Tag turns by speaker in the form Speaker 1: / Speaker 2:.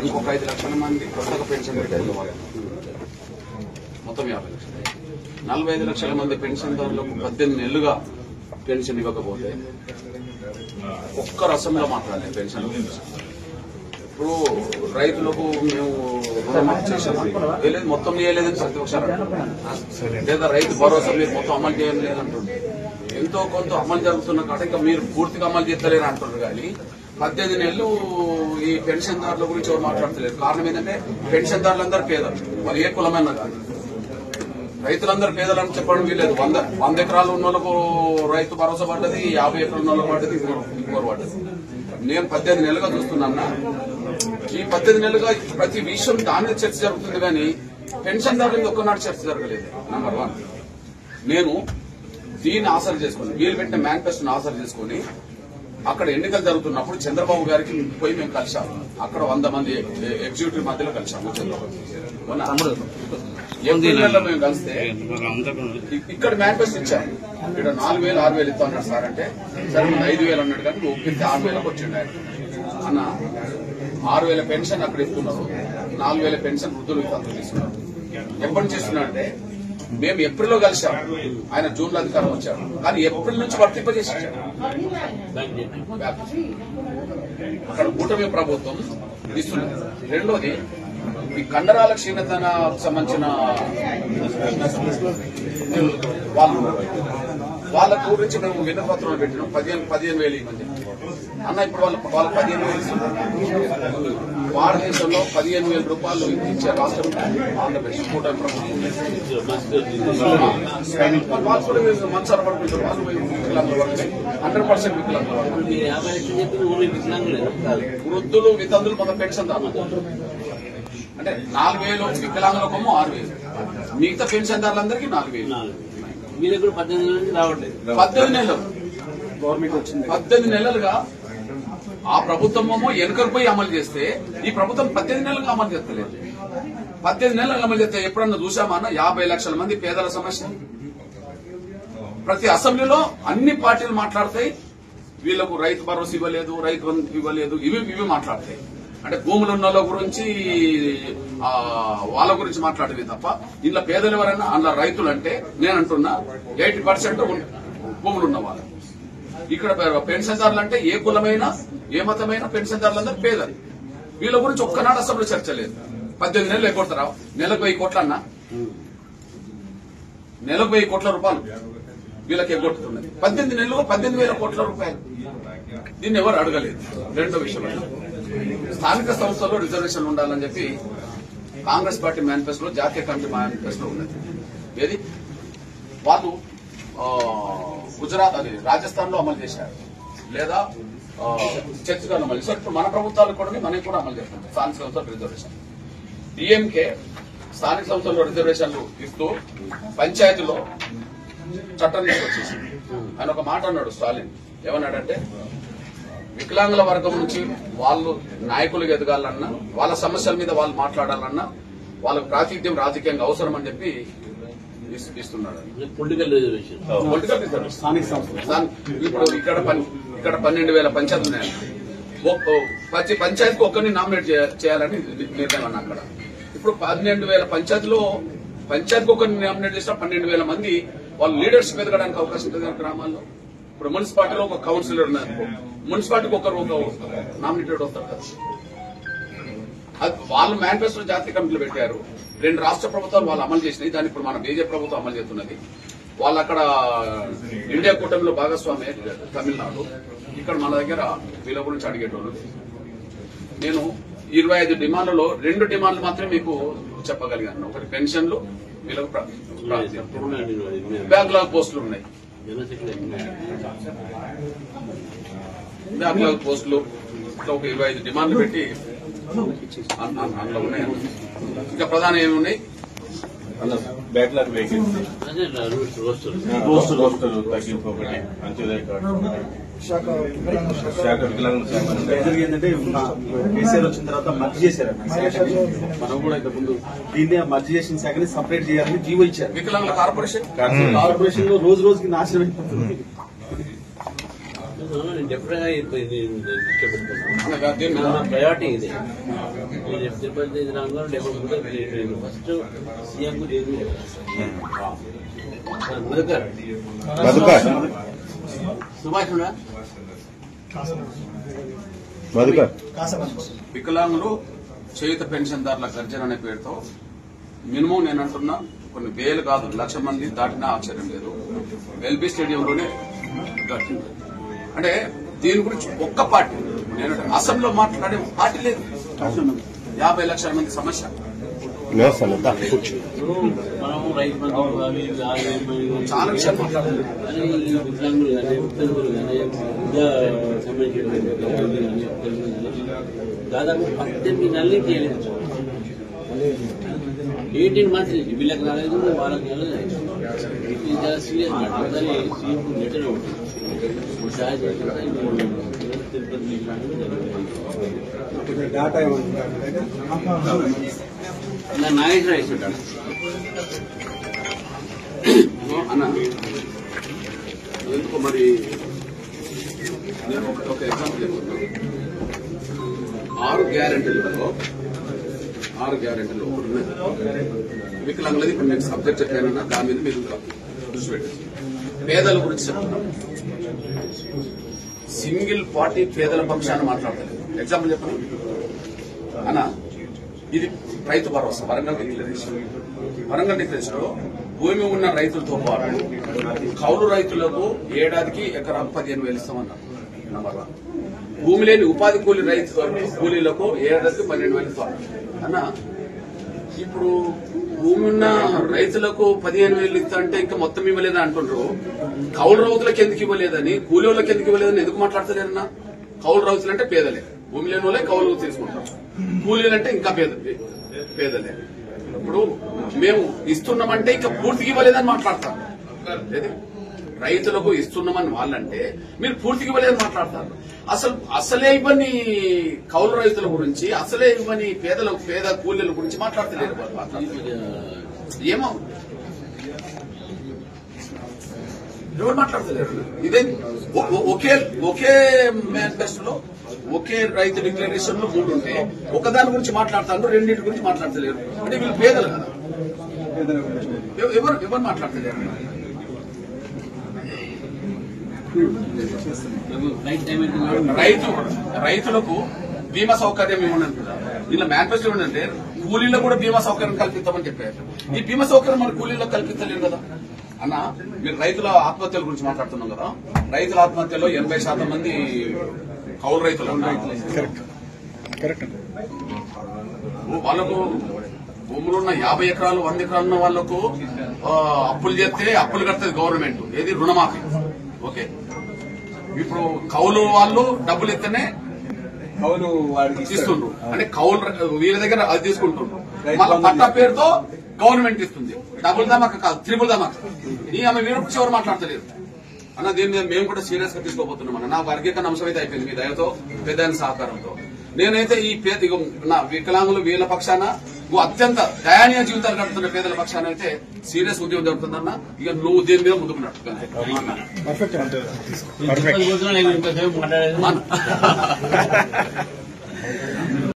Speaker 1: ఇంకొక 5 లక్షల మంది కొత్తగా పెన్షన్ మొత్తం 50 లక్షలు. 45 లక్షల మంది పెన్షన్దారులకు 18 నెలలుగా పెన్షన్ ఇవ్వకపోతే ఒక్క రసంలో మాట్లాడలేదు పెన్షన్. ఇప్పుడు రైతులకు మేము రుణమాఫీ చేసాము, లేదు మొత్తం చేయలేదని ప్రతిపక్షాలు అంటున్నారు, లేదా రైతు భరోసా మీరు మొత్తం అమలు చేయడం లేదంటుండే. ఎంతో కొంత అమలు జరుగుతున్న కాడ ఇంకా మీరు పూర్తిగా అమలు చేస్తలేరు అంటున్నారు. కానీ 18 నెలలు ఈ పెన్షన్దారుల గురించి ఎవరు మాట్లాడతలేరు. కారణం ఏంటంటే పెన్షన్దారులందరూ పేదలు, మరి ఏ కులమైన కాదు. రైతులందరూ పేదలని చెప్పడం వీలేదు. 100 ఎకరాలు ఉన్న వాళ్ళకు రైతు భరోసా పడ్డది, 50 ఎకరాలు ఉన్న వాళ్ళకు పడ్డది, ఇంకోరు పడ్డది. నేను 18 నెలలుగా చూస్తున్నా. ఈ 18 నెలలుగా ప్రతి విషయం దాని చర్చ జరుగుతుంది, కానీ పెన్షన్దారుల మీద ఒక్కనాడు చర్చ జరగలేదు. నెంబర్ 1. నేను దీన్ని ఆసరా చేసుకుని వీళ్ళు పెట్టిన మేనిఫెస్టోని ఆసరా చేసుకుని అక్కడ ఎన్నికలు జరుగుతున్నప్పుడు చంద్రబాబు గారికి పోయి మేము కలిసాము. అక్కడ 100 మంది ఎగ్జిక్యూటివ్ మధ్యలో కలిసాము. చంద్రబాబు ఏప్రిల్లో మేము కలిస్తే ఇక్కడ మేనిఫెస్టో ఇచ్చాము. ఇక్కడ 4,000 6,000 ఇస్తా అన్నాడు సార్ అంటే, సరే 5,000 అన్నాడు, కానీ నువ్వు ఒప్పిస్తే 6,000కి వచ్చిండు ఆయన. అన్న 6,000 పెన్షన్ అక్కడ ఇస్తున్నారు, 4,000 పెన్షన్ వృద్ధులు వితంతులు ఇస్తున్నారు. ఎప్పటి నుంచి ఇస్తున్నా అంటే మేము ఏప్రిల్లో కలిసాము, ఆయన జూన్లో అధికారం వచ్చాడు, కానీ ఏప్రిల్ నుంచి వర్తింపజేసి ఇచ్చాడు. అక్కడ కూటమి ప్రభుత్వం ఇస్తున్నది. రెండోది ఈ కండరాల క్షీణతకు సంబంధించిన వాళ్ళ గురించి మేము విన్నపత్రాలు పెట్టినాం. 15,000 ఇవ్వని అన్న. ఇప్పుడు వాళ్ళ 15,000 ఇస్తున్నారు. భారతదేశంలో 15,000 రూపాయలు ఇచ్చే రాష్ట్రం ఆంధ్రప్రదేశ్ కూటమి ప్రభుత్వం. వాళ్ళు కూడా మంచాల పడుకుంటారు, వాళ్ళు వికలాంగుల వరకు 100% వికలాంగుల వరకు. వృద్ధులు వితంతులు కొంత పెన్షన్ అంటే 4,000 వికలాంగులకేమో 6,000, మిగతా పెన్షన్దారులందరికీ 4,000.
Speaker 2: మీ దగ్గర 18 నెలలు రావట్లేదు.
Speaker 1: 18 నెలలు గవర్నమెంట్ వచ్చింది. 18 నెలలుగా ఆ ప్రభుత్వమేమో వెనుకకు పోయి అమలు చేస్తే ఈ ప్రభుత్వం 18 నెలలుగా అమలు చేస్తలేదు. 18 నెలలుగా అమలు చేస్తే ఎప్పుడన్నా చూసామా? 50 లక్షల మంది పేదల సమస్య ప్రతి అసెంబ్లీలో అన్ని పార్టీలు మాట్లాడతాయి. వీళ్లకు రైతు భరోసా ఇవ్వలేదు, రైతు బంధు ఇవ్వలేదు, ఇవి మాట్లాడతాయి. అంటే భూములు ఉన్న వాళ్ళ గురించి వాళ్ళ గురించి మాట్లాడేది తప్ప ఇంట్లో పేదలు ఎవరైనా అందులో రైతులు అంటే నేను అంటున్నా 80% భూములు ఉన్న వాళ్ళు. ఇక్కడ పెన్షన్దారులు అంటే ఏ కులమైనా ఏ మతమైనా పెన్షన్దారులందరూ పేదలు. వీళ్ళ గురించి ఒక్కనాడు అసెంబ్లీ చర్చ లేదు. 18 నెలలు ఎగ్గొడతారా? నెలకు 1000 కోట్ల అన్నా, నెలకు 1000 కోట్ల రూపాయలు వీళ్ళకి ఎగ్గొట్టుతున్నది. 18 నెలలు 18,000 కోట్ల రూపాయలు. దీన్ని ఎవరు అడగలేదు. రెండో విషయం, స్థానిక సంస్థల్లో రిజర్వేషన్లు ఉండాలని చెప్పి కాంగ్రెస్ పార్టీ మేనిఫెస్టోలో, జాతీయ కమిటీ మేనిఫెస్టో ఉన్నది. ఏది వాళ్ళు గుజరాత్, అది రాజస్థాన్ లో అమలు చేశారు, లేదా ఛత్తీస్గఢ్ అమలు చేశారు. ఇప్పుడు మన ప్రభుత్వాలు కూడా మనకి కూడా అమలు చేస్తారు స్థానిక సంస్థల రిజర్వేషన్. డిఎంకే స్థానిక సంస్థల్లో రిజర్వేషన్లు ఇస్తూ పంచాయతీలో చట్టం తీసుకొచ్చేసి ఆయన ఒక మాట అన్నాడు స్టాలిన్. ఏమన్నాడంటే వికలాంగుల వర్గం నుంచి వాళ్ళు నాయకులు ఎదగాలన్నా, వాళ్ళ సమస్యల మీద వాళ్ళు మాట్లాడాలన్నా వాళ్ళకు ప్రాతినిధ్యం రాజకీయంగా అవసరం అని చెప్పి ఇస్తున్నాడు.
Speaker 2: Political reservation.
Speaker 1: ఇప్పుడు ఇక్కడ 12,000 పంచాయతీలు ఉన్నాయి. ప్రతి పంచాయతీకి ఒక్కరిని నామినేట్ చేయాలని నిర్ణయం అన్న. అక్కడ ఇప్పుడు 12,000 పంచాయతీలో పంచాయతీకి ఒకరిని నామినేట్ చేసిన 12,000 మంది వాళ్ళు లీడర్షిప్ ఎదగడానికి అవకాశం ఉంటుంది గ్రామాల్లో. ఇప్పుడు మున్సిపాలిటీలో ఒక కౌన్సిలర్ ఉన్నారు, మున్సిపాలిటీకి ఒకరు నామినేటెడ్ అవుతారు కదా. వాళ్ళు మేనిఫెస్టో జాతీయ కమిటీలు పెట్టారు. 2 రాష్ట్ర ప్రభుత్వాలు వాళ్ళు అమలు చేసినాయి. దాన్ని ఇప్పుడు మన బీజేపీ ప్రభుత్వం అమలు చేస్తున్నది. వాళ్ళు అక్కడ ఇండియా కూటమిలో భాగస్వామి తమిళనాడు. ఇక్కడ మన దగ్గర వీళ్ళ గురించి అడిగేటోళ్ళు. నేను 25 డిమాండ్లలో 2 డిమాండ్లు మాత్రమే మీకు చెప్పగలిగాను. ఒకటి పెన్షన్లు, వీళ్ళకు బ్యాక్లాగ్ పోస్టులు ఉన్నాయి. బ్యాక్లాగ్ పోస్టులు ఇట్లా ఒక 25 డిమాండ్లు పెట్టి అందులో ఉన్నాయి. ఇంకా ప్రధాన ఏమి ఉన్నాయి?
Speaker 3: బ్యాక్లాగ్ వేకెన్సీ, రోస్టర్ తగ్గింపు ఒకటి, అంత్యోదయ కార్డు, శాఖ వికలాంగుల శాఖ.
Speaker 4: ఏంటంటే కేసీఆర్ వచ్చిన తర్వాత మర్జీ చేశారు. మనం కూడా ఇంత ముందు దీన్ని మర్జీ చేసిన శాఖని సపరేట్ చేయాలని జీవో ఇచ్చారు.
Speaker 1: వికలాంగుల కార్పొరేషన్
Speaker 4: లో రోజు రోజుకి నాశనం అయిపోతుంది.
Speaker 2: కోసం నేను డెఫినెట్గా
Speaker 1: దీని మీద
Speaker 2: నా ప్రయారిటీ ఇదే. నేను తిరుపతి జిల్లాలో definite first CM Madhukar Subhash ఉండా
Speaker 1: వికలాంగులు చేయుత పెన్షన్దారుల గర్జన అనే పేరుతో మినిమం నేను అంటున్నా కొన్ని వేలు కాదు 1,00,000 మంది దాటినా ఆశ్చర్యం లేదు. ఎల్బీ స్టేడియంలోనే గర్జన. అంటే దీని గురించి ఒక్క పార్టీ నేను అసెంబ్లీలో మాట్లాడే పార్టీ లేదు. 50 లక్షల మంది సమస్య.
Speaker 2: మనం రైతు బంధు
Speaker 1: చాలా విషయాలు మాట్లాడాలి.
Speaker 2: కానీ ఈ వికలాంగులు కానీ ఉత్తర్వులు కానీ విద్యా సంబంధించిన దాదాపు 18 నెలలు చేయలేదు. 18 మంత్స్ వీళ్ళకి రాలేదు, వాళ్ళకి రాలేదు. సీరియస్ మాట్లాడాలి. సీఎం లెటర్ నాగేశ్వర ఇస్తుంటాడు
Speaker 1: అన్న. ఎందుకు మరి నేను ఒక ఎగ్జాంపుల్ చెప్తున్నాను. 6 గ్యారెంటీలలో వికలాంగులది ఇప్పుడు మీకు సబ్జెక్ట్ చెప్పానన్నా దాని మీద మీరు దృష్టి పెట్టండి. పేదల గురించి చెప్తున్నాం. సింగిల్ పార్టీ పేదల పక్షాన్ని మాట్లాడలేదు. ఎగ్జాంపుల్ చెప్పండి అన్న. ఇది రైతు భరోసా వరంగల్ డిక్లరేషన్. వరంగల్ డిక్లరేషన్ లో భూమి ఉన్న రైతులతో పాటు కౌలు రైతులకు ఏడాదికి ఎకరాకు 15,000 ఇస్తామన్నారు. నంబర్ 1. భూమి లేని ఉపాధి కూలీ కూలీలకు ఏడాదికి 12,000 ఇస్తాం అన్న. ఇప్పుడు భూమి ఉన్న రైతులకు 15,000 ఇస్తా అంటే ఇంకా మొత్తం ఇవ్వలేదని అంటుండ్రు. కౌలు రైతులకు ఎందుకు ఇవ్వలేదని, కూలీ వాళ్ళకి ఎందుకు ఇవ్వలేదని ఎందుకు మాట్లాడతలేరన్నా? కౌలు రైతులు అంటే పేదలే, భూమి లేని వాళ్ళే కౌలు తీసుకుంటారు. కూలీలంటే ఇంకా పేదలే. ఇప్పుడు మేము ఇస్తున్నామంటే ఇంకా పూర్తిగా ఇవ్వలేదని మాట్లాడతారు. రైతులకు ఇస్తున్నామని వాళ్ళంటే మీరు పూర్తిగా ఇవ్వలేదని మాట్లాడతారు. అసలే ఇవ్వని కౌలు రైతుల గురించి, అసలే ఇవ్వని పేద కూలీల గురించి మాట్లాడతలేరు. ఏమో ఎవరు మాట్లాడతలేరు. ఇదే ఒకే మేనిఫెస్టోలో ఒకే రైతు డిక్లరేషన్ లో 3 ఉంటే ఒకదాని గురించి మాట్లాడతారు, 2 గురించి మాట్లాడతలేరు. అంటే వీళ్ళు పేదలు కదా, ఎవరు మాట్లాడతలేరు. రైతులకు బీమా సౌకర్యం ఇవ్వండి. వీళ్ళ మేనిఫెస్టో ఏంటంటే కూలీలకు కూడా బీమా సౌకర్యం కల్పిస్తామని చెప్పారు. ఈ బీమా సౌకర్యం మన కూలీలకు కల్పించలేరు కదా అన్న. మీరు రైతుల ఆత్మహత్యల గురించి మాట్లాడుతున్నాం కదా. రైతుల ఆత్మహత్యలో 80% మంది కౌలు రైతులు. వాళ్ళకు భూములు ఉన్న 50 ఎకరాలు 100 ఎకరాలు ఉన్న వాళ్లకు అప్పులు చేస్తే అప్పులు కడుతుంది గవర్నమెంట్. ఏది రుణమాఫీ. ఓకే, ఇప్పుడు కౌలు వాళ్ళు డబ్బులు ఇస్తేనే
Speaker 4: కౌలు
Speaker 1: ఇస్తుండ్రు. అంటే కౌలు వీళ్ళ దగ్గర అది తీసుకుంటుండ్రు. మళ్ళీ పట్టా పేరుతో గవర్నమెంట్ ఇస్తుంది. డబుల్ ధమాకా కాదు, త్రిబుల్ ధమాకా. ఈ ఆమె వీరు ఎవరు మాట్లాడతలేరు అన్న. దీని మీద మేము కూడా సీరియస్ గా తీసుకోబోతున్నాం అన్న. నా వర్గీకరణ అంశం అయితే అయిపోయింది మీ దయతో, పెద్ద సహకారంతో. నేనైతే ఈ నా వికలాంగులు వీళ్ళ పక్షాన, అత్యంత దయనీయ జీవితాలు గడుపుతున్న పేదల పక్షాన అయితే సీరియస్ ఉద్యమం జరుగుతుందన్న. ఇక నువ్వు దీని మీద ముందుకు నడుపుతున్నాను.